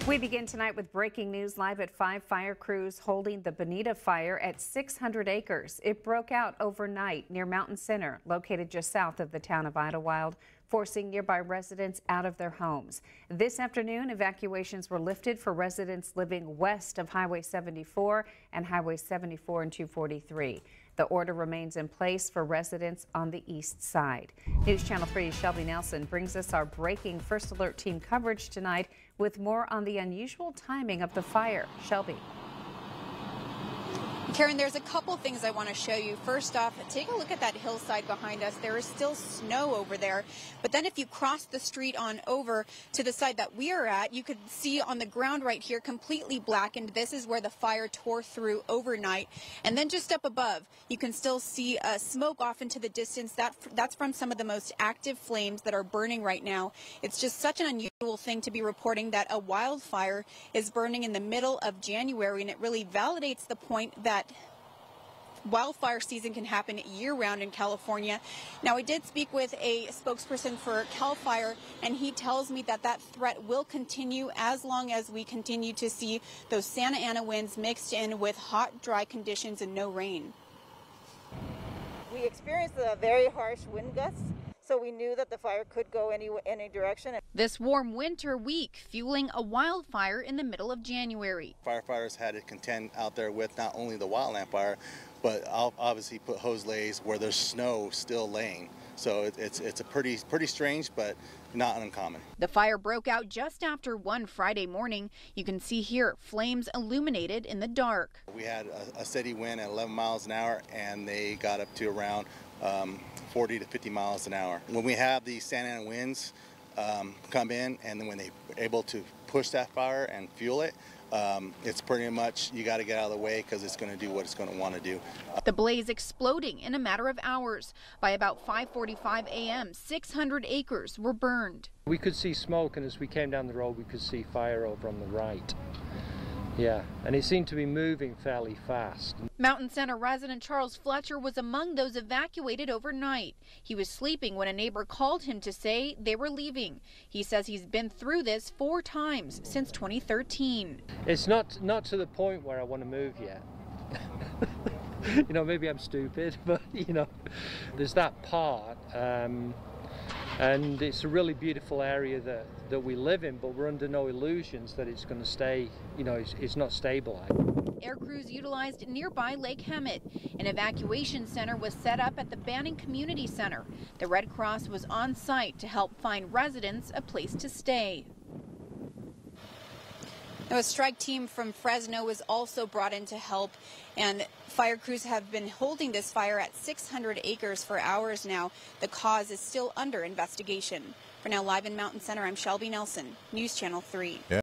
We begin tonight with breaking news live at 5 fire crews holding the Bonita Fire at 600 acres. It broke out overnight near Mountain Center, located just south of the town of Idlewild, forcing nearby residents out of their homes. This afternoon, evacuations were lifted for residents living west of Highway 74 and Highway 74 and 243. The order remains in place for residents on the east side. News Channel 3's Shelby Nelson brings us our breaking First Alert team coverage tonight with more on the unusual timing of the fire. Shelby. Karen, there's a couple things I want to show you. First off, take a look at that hillside behind us. There is still snow over there. But then if you cross the street on over to the side that we are at, you could see on the ground right here completely blackened. This is where the fire tore through overnight. And then just up above, you can still see smoke off into the distance. That's from some of the most active flames that are burning right now. It's just such an unusual thing to be reporting that a wildfire is burning in the middle of January, and it really validates the point that wildfire season can happen year-round in California. Now, I did speak with a spokesperson for CAL FIRE, and he tells me that that threat will continue as long as we continue to see those Santa Ana winds mixed in with hot, dry conditions and no rain. We experienced a very harsh wind gusts, so we knew that the fire could go any direction. This warm winter week fueling a wildfire in the middle of January. Firefighters had to contend out there with not only the wildland fire, but obviously put hose lays where there's snow still laying. So it's a pretty strange, but not uncommon. The fire broke out just after 1 Friday morning. You can see here flames illuminated in the dark. We had a steady wind at 11 miles an hour, and they got up to around 40 to 50 miles an hour. When we have these Santa Ana winds come in, and then when they're able to push that fire and fuel it, it's pretty much you got to get out of the way because it's going to do what it's going to want to do. The blaze exploding in a matter of hours. By about 5:45 a.m., 600 acres were burned. We could see smoke, and as we came down the road, we could see fire over on the right. Yeah, and it seemed to be moving fairly fast. Mountain Center resident Charles Fletcher was among those evacuated overnight. He was sleeping when a neighbor called him to say they were leaving. He says he's been through this 4 times since 2013. It's not to the point where I want to move yet. You know, maybe I'm stupid, but you know, there's that part. And it's a really beautiful area that we live in, but we're under no illusions that it's going to stay, you know, it's not stable. Air crews utilized nearby Lake Hemet. An evacuation center was set up at the Banning Community Center. The Red Cross was on site to help find residents a place to stay. Now, a strike team from Fresno was also brought in to help, and fire crews have been holding this fire at 600 acres for hours now. The cause is still under investigation. For now, live in Mountain Center, I'm Shelby Nelson, News Channel 3. Yeah.